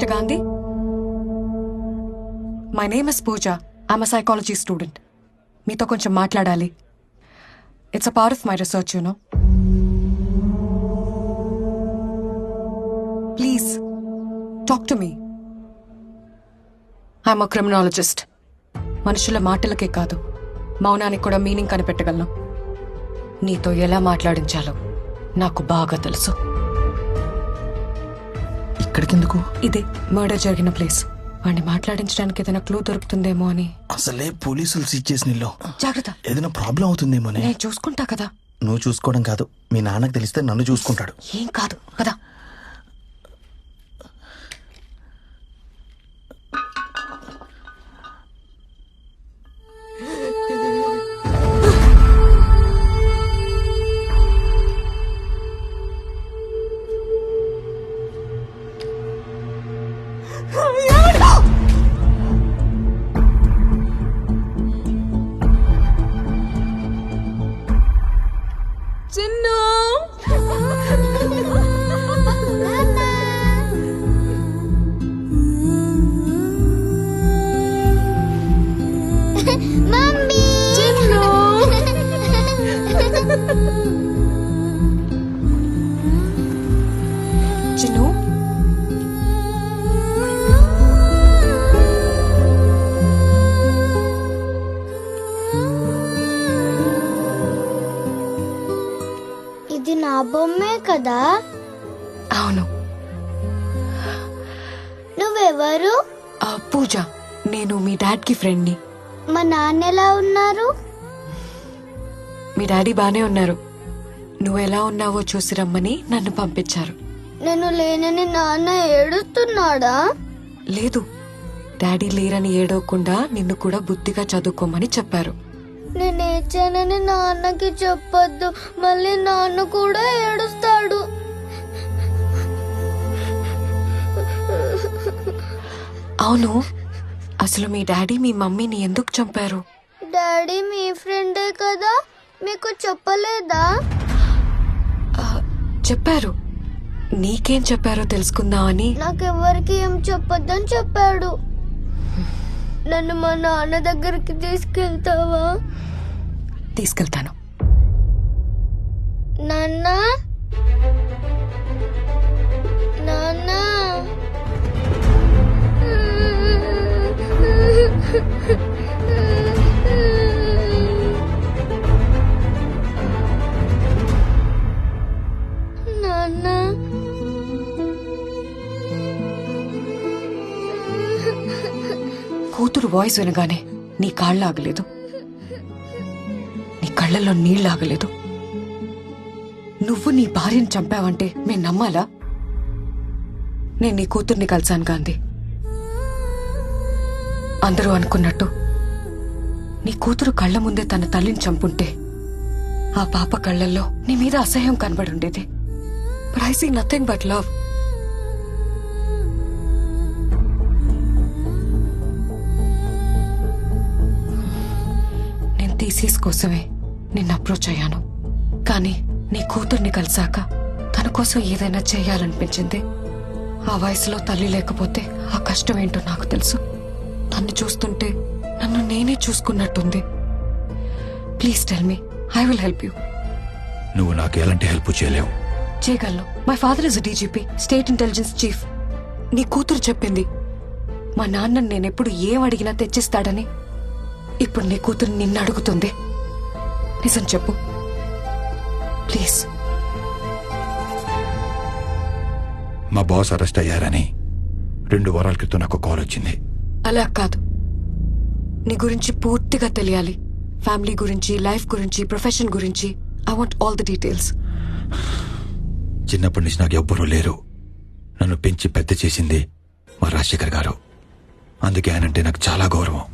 Mr. Gandhi? My name is Pooja. I'm a psychology student. మీతో కొంచెం మాట్లాడాలి. It's a part of my research, you know. Please, talk to me. I'm a criminologist. మనుషుల మాటలకే కాదు, మౌనానికి కూడా meaning కనిపెట్టగలను. నీతో ఎలా మాట్లాడించాలో నాకు బాగా తెలుసు. ఇక్కడికెందుకు? ఇదే మర్డర్ జరిగిన ప్లేస్. వాడిని మాట్లాడించడానికి ఏదైనా క్లూ దొరుకుతుందేమో అని. అసలే పోలీసులు సీజ్ చేసిన ఇల్లు. జాగ్రత్త, ఏదైనా ప్రాబ్లం అవుతుందేమో. నేను చూసుకుంటా కదా. నువ్వు చూసుకోవడం కాదు, మీ నాన్నకు తెలిస్తే నన్ను చూసుకుంటాడు. ఏం కాదు కదా. చిన్ను, మమ్మీ చిన్ను. చిన్ను, ఇది నా బొమ్మే కదా. అవును. నువ్వెవరు? పూజ, నేను మీ డాడ్కి ఫ్రెండ్ని. మా నాన్న ఎలా ఉన్నారు? మీ డాడీ బానే ఉన్నారు. నువ్వు ఎలా ఉన్నావో చూసి రమ్మని నన్ను పంపించారు. నేను లేనని నాన్న ఏడుస్తున్నాడా? లేదు, డాడీ లేరని ఏడవకుండా నిన్ను కూడా బుద్ధిగా చదువుకోమని చెప్పారు. నేను ఏడ్చానని నాన్నకి చెప్పొద్దు, మళ్ళీ నాన్న కూడా ఏడుస్తాడు. అవును, అసలు మీ డాడీ మీ మమ్మీని ఎందుకు చంపారు? డాడీ మీ ఫ్రెండే కదా, మీకు చెప్పలేదా? చెప్పారు. నీకేం చెప్పారో తెలుసుకుందామని. నాకెవ్వరికి ఏం చెప్పొద్దని చెప్పాడు. నన్ను మా నాన్న దగ్గరికి తీసుకెళ్తావా? తీసుకెళ్తాను. నాన్న, నాన్న. నాన్న. కూతురు వాయిస్ వినగానే నీ కాళ్ళు ఆగలేదు, నీ కళ్ళల్లో నీళ్ళు ఆగలేదు. నువ్వు నీ భార్యను చంపావంటే మేము నమ్మాలా? నేను నీ కూతుర్ని కలిసాను గాంధీ. అందరూ అనుకున్నట్టు నీ కూతురు కళ్ళ ముందే తన తల్లిని చంపుంటే ఆ పాప కళ్ళల్లో నీ మీద అసహ్యం కనబడి ఉండేది. But I see nothing but love. నేను థీసిస్ కోసమే నిన్ను అప్రోచ్ అయ్యాను. కానీ నీ కూతుర్ని కలిసాక తన కోసం ఏదైనా చేయాలనిపించింది. ఆ వయసులో తల్లి లేకపోతే ఆ కష్టం ఏంటో నాకు తెలుసు. తన్ని చూస్తుంటే నన్ను నేనే చూసుకున్నట్టుంది. Please tell me, I will help you. నువ్వు నాకు ఎలాంటి హెల్ప్ చేయలేవు. చేయగలను. My father is DGP, state intelligence chief. నీ కూతురు చెప్పింది మా నాన్నని నేనెప్పుడు ఏం అడిగినా తెచ్చిస్తాడని. ఇప్పుడు నీ కూతురు నిన్ను అడుగుతుంది. నిజం చెప్పు ప్లీజ్. మా బాస్ అరెస్ట్ అయ్యారని 2 వారాల క్రితం నాకు కాల్ వచ్చింది. అలా కాదు, నీ గురించి పూర్తిగా తెలియాలి. ఫ్యామిలీ గురించి, లైఫ్ గురించి, ప్రొఫెషన్ గురించి. I want all the details. చిన్నప్పటి నుంచి నాకు ఎవ్వరూ లేరు. నన్ను పెంచి పెద్ద చేసింది మా రాజశేఖర్ గారు. అందుకే ఆయనంటే నాకు చాలా గౌరవం.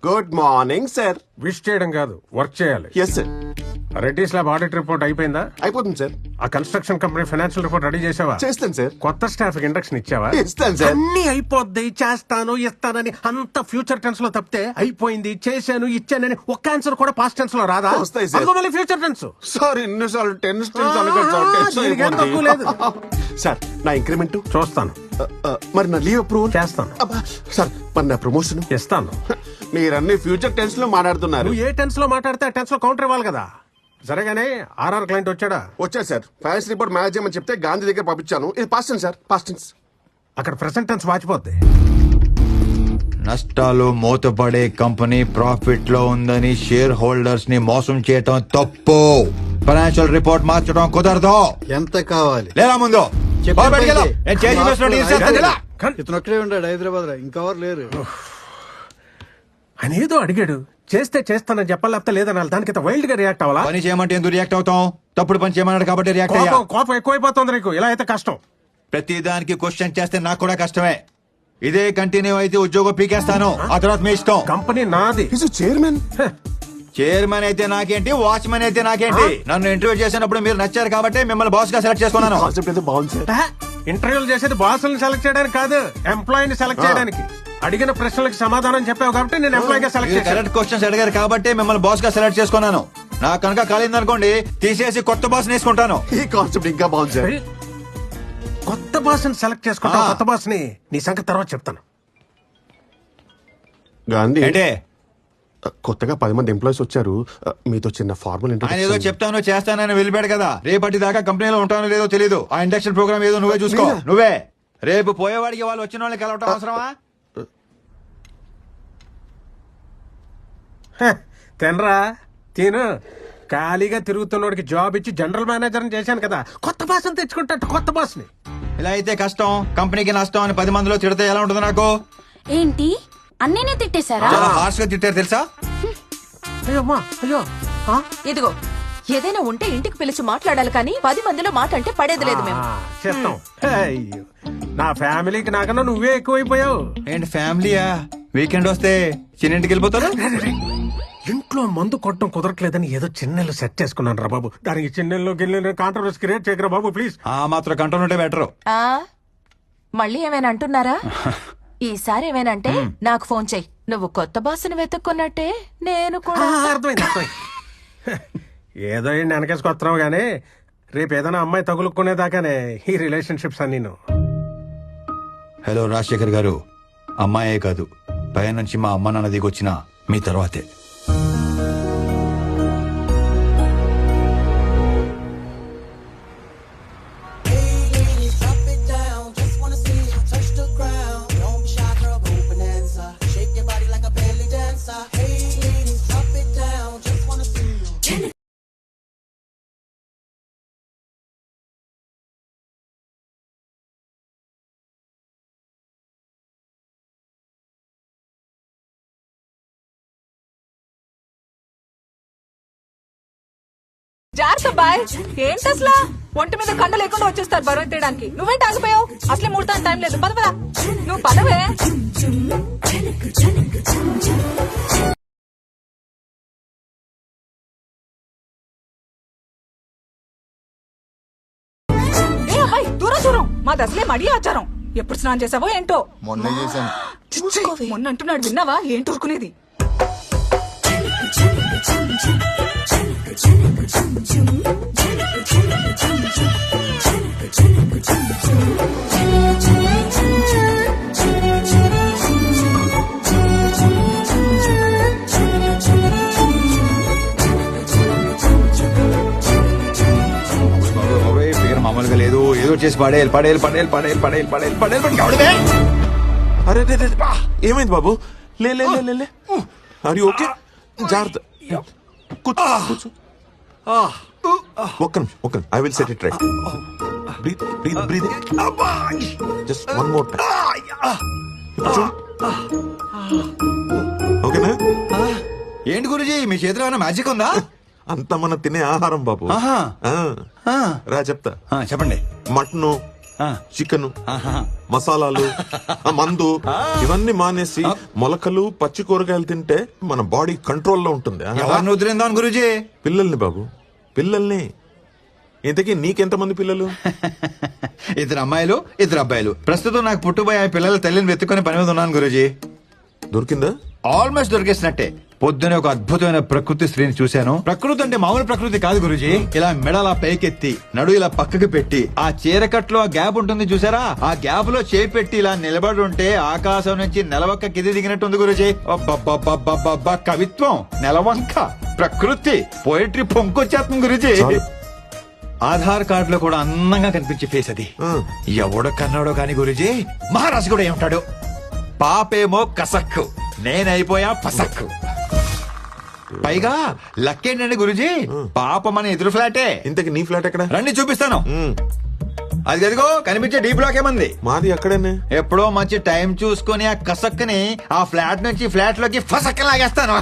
Good morning sir. విష్ చేయడం కాదు, వర్క్ చేయాలి. Yes sir. Reddy's lab audit report అయిపోయిందా? అయిపోతుంది సార్. ఆ construction company financial report ready చేసావా? చేస్తాను సార్. కొత్త స్టాఫ్ ఇండక్షన్ ఇచ్చావా? ఇస్తాను సార్. అన్ని అయిపోద్ది, చేస్తాను ఇస్తానని అంత ఫ్యూచర్ టెన్స్ లో తప్పితే అయిపోయింది, చేశాను, ఇచ్చానని ఒక్క ఆన్సర్ కూడా పాస్ట్ టెన్స్ లో రాదా? వస్తాయి సార్. మళ్ళీ ఫ్యూచర్ టెన్స్. సార్ ఎన్నిసార్లు టెన్స్ టెన్స్ అనుకోండి. లేదు. సార్ నా ఇంక్రిమెంట్ చూస్తాను, మరి నా లీవ్ అప్రూవల్ చేస్తాను, సార్ మరి నా ప్రమోషన్ ఇస్తాను. మీరన్నీ ఫ్యూచర్ టెన్స్ లో మాట్లాడుతున్నారు. నువ్వు ఏ టెన్స్ లో మాట్లాడితే ఆ టెన్స్ లో కౌంటర్ ఇవ్వాలి కదా. సరేగానే ఆర్ఆర్ క్లయింట్ వచ్చాడా? వచ్చారు సార్. ఫైనాన్స్ రిపోర్ట్ మేనేజ్ చేయమని చెప్తే గాంధీ దగ్గర పంపించాను. ఇది past tense sir, past tense. అక్కడ ప్రెసెంట్ టెన్స్ వాచిపోద్ది. నష్టాలు మూతపడే కంపెనీ ప్రాఫిట్ లో ఉందని షేర్ హోల్డర్స్ ని మోసం చేయటం తప్పు. ఫైనాన్షియల్ రిపోర్ట్ మార్చడం కుదరదు. ఎంత కావాలి? లేదా ముందు చెప్పండి. బాబు బయటికి వెళ్ళు. నేను చేంజ్ చేసినట్టు తీసేస్తాను. ఇలా. ఇతను ఒక్కడే ఉన్నాడు హైదరాబాద్ లో, ఇంకెవరు లేరు. ఆయన ఏదో అడిగాడు, చేస్తే చేస్తానని చెప్పాలి, లేకపోతే లేదనాలి. దానికి వైల్డ్ గా రియాక్ట్ అవ్వాలా? పని చేయమంటే ఎందుకు రియాక్ట్ అవుతాం? తప్పుడు పని చేయమన్నాడు కాబట్టి రియాక్ట్ అయ్యా. కోపం ఎక్కువైపోతుంది నీకు. ఇలా అయితే కష్టం. ప్రతి దానికి క్వశ్చన్ చేస్తే నాకు కూడా కష్టమే. ఇదే కంటిన్యూ అయితే ఉద్యోగం పీకేస్తాను. ఆ తర్వాత మీ ఇష్టం. కంపెనీ నాది. Is chairman. చైర్మన్ అయితే నాకేంటి, వాచ్మెన్ అయితే నాకేంటి? నన్ను ఇంటర్వ్యూ చేసినప్పుడు మీరు నచ్చారు కాబట్టి మిమ్మల్ని బాస్ గా సెలెక్ట్ చేసుకున్నాను. కాన్సెప్ట్ అయితే బాగుంది సార్. ఇంటర్వ్యూలు చేసేది బాసులను సెలెక్ట్ చేయడానికి కాదు, ఎంప్లాయీని సెలెక్ట్ చేయడానికి. అడిగిన ప్రశ్నలకు సమాధానం చెప్పావు కాబట్టి నేను ఎంప్లాయీ గా సెలెక్ట్ చేశాను. కరెక్ట్ క్వశ్చన్స్ అడిగారు కాబట్టి మిమ్మల్ని బాస్ గా సెలెక్ట్ చేసుకున్నాను. నాకు కనుక కాలింది అనుకోండి, తీసేసి కొత్త బాస్ వేసుకుంటాను. ఈ కాన్సెప్ట్ ఇంకా బాగుంది సార్. కొత్త బాస్ ని సెలెక్ట్ చేసుకుంటా. కొత్త బాస్ ని నీ సంగతి తర్వాత చెప్తాను. గాంధీ అంటే కొత్తగా 10 మంది ఎంప్లాయీస్ వచ్చారు. మీతో చిన్న ఫార్మల్ ఆయన ఏదో చెప్తాను చేస్తానని వెళ్ళిపోయాడు కదా. రేపటి దాకా కంపెనీలో ఉంటానో లేదో తెలీదు. ఆ ఇండక్షన్ ప్రోగ్రామ్ ఏదో నువ్వే చూసుకో. నువ్వే రేపు పోయేవాడికి వాళ్ళు వచ్చిన వాళ్ళకి కలవటం అవసరమా? తినరా తిను. ఖాళీగా తిరుగుతున్నోడికి జాబ్ ఇచ్చి జనరల్ మేనేజర్ చేశాను కదా. కొత్త బాస్ అని తెచ్చుకుంటా. కొత్త బాస్ ని. ఇలా అయితే కష్టం, కంపెనీకి నష్టం అని 10 మందిలో తిడితే ఎలా ఉంటుంది నాకు? ఏంటి అన్నీనే తిట్టేశారా? చాలా హార్ష్ గా తిట్టారు తెలుసా? అయ్యో అమ్మా, అయ్యో. ఆ? ఇదిగో ఏదైనా ఉంటే ఇంటికి పిలిచి మాట్లాడాలి కానీ 10 మందిలో మాట అంటే పడేది లేదు మేము. చెప్తాం. అయ్యో, నా ఫ్యామిలీకి నాకన్నా నువ్వే ఎక్కువైపోయావు. ఏంటి ఫ్యామిలీయా? వీకెండ్ వస్తే చిన్నింటికి వెళ్ళిపోతారు. ఇంట్లో మందు కొట్టడం కుదరట్లేదని ఏదో చిన్నెళ్ళు సెట్ చేసుకున్నాను రా బాబు. దానికి చిన్నెల్లో గిన్నెలు కాంట్రవర్సీ క్రియేట్ చేయకరా బాబు ప్లీజ్. ఆ మాత్రం కంట్రోల్ ఉంటే బెటర్. ఆ మళ్ళీ ఏమైనా అంటున్నారా? ఈసారి ఏమైనంటే నాకు ఫోన్ చెయ్యి. నువ్వు కొత్త బాస్ని వెతుక్కున్నట్టే నేను కూడా. అర్థమైంది. ఏదో ఏంటి వెనకేసుకొస్తున్నావు గానీ రేపు ఏదైనా అమ్మాయి తగులుకునేదాకానే ఈ రిలేషన్షిప్స్ అన్ని. హలో రాజశేఖర్ గారు, అమ్మాయే కాదు పై నుంచి మా అమ్మ నాన్న దిగొచ్చిన మీ తర్వాతే. జాగ్రత్త బాయ్. ఏంటి అసలు ఒంటి మీద కండ లేకుండా వచ్చేస్తారు బరువు తీయడానికి. నువ్వేంటి ఆగిపోయావు? అసలే ముడతాను టైం లేదు. పదవరా నువ్వు పదవే. ఏ అమ్మాయి దూరం దూరం. మాది అసలే మడి ఆచారం. ఎప్పుడు స్నానం చేసావో ఏంటో. మొన్న చేశాను. మొన్న అంటున్నాడు విన్నావా? ఏంటి ఊరుకునేది? మామూలుగా లేదు, ఏదో చేసి పడేయాలి పడేయాలి పడేయాలి పడేయాలి పడేయాలి పడేయాలి పడేయాలి. అరే ఏమైంది బాబు? లే లే లే లే. Are you okay? జాగ్రత్త. కూర్చో కూర్చో. ఒక్క నిమిషం. I will set it right. Breathe breathe breathe. Just one more time. ఓకేనా? ఏంటి గురుజీ మీ చేతిలో ఏమైనా మ్యాజిక్ ఉందా? అంత మనం తినే ఆహారం బాబు. ఆహా. ఆ, రా చెప్తా. చెప్పండి. మటను, చికెన్, మసాలాలు, మందు ఇవన్నీ మానేసి మొలకలు పచ్చి కూరగాయలు తింటే మన బాడీ కంట్రోల్లో ఉంటుంది. ఎవరిని వదిలిందాం గురుజీ? పిల్లల్ని బాబు, పిల్లల్ని. ఇంతకీ నీకెంతమంది పిల్లలు? 2 అమ్మాయిలు 2 అబ్బాయిలు. ప్రస్తుతం నాకు పుట్టుబోయే పిల్లల తల్లిని వెతుక్కునే పని మీద ఉన్నాను గురుజీ. దొరికిందా? ఆల్మోస్ట్ దొరికేసినట్టే. పొద్దునే ఒక అద్భుతమైన ప్రకృతి స్త్రీని చూశాను. ప్రకృతి అంటే మామూలు ప్రకృతి కాదు గురుజీ. ఇలా మెడలా పైకెత్తి నడు ఇలా పక్కకి పెట్టి ఆ చీరకట్లో ఆ గ్యాప్ ఉంటుంది చూసారా, ఆ గ్యాప్ లో చేయి పెట్టి ఇలా నిలబడి ఉంటే ఆకాశం నుంచి నెలవంక కింది దిగినట్టుంది గురుజీ. అబ్బబ్బబ్బబ్బబ్బబ్బా, కవిత్వం, నెలవంక, ప్రకృతి, పోయిటరీ పొంకొచ్చేస్తుంది గురుజీ. ఆధార్ కార్డు లో కూడా అందంగా కనిపించే ఫేస్ అది. ఎవడో కన్నాడో కాని గురుజీ, మహారాజు కూడా ఏమంటాడు, పాపేమో కసక్కు, నేనైపోయా పసక్కు. పైగా లక్కేంటండి గురుజీ, పాప మన ఎదురు ఫ్లాటే. ఇంతకి నీ ఫ్లాట్ ఎక్కడ? రండి చూపిస్తాను. అది గదిగో కనిపించే డీ బ్లాక్ ఏమంది. మాది అక్కడేనే. ఎప్పుడో మంచి టైం చూసుకొని ఆ కసక్కని ఆ ఫ్లాట్ నుంచి ఫ్లాట్ లోకి ఫసక్క లాగేస్తాను.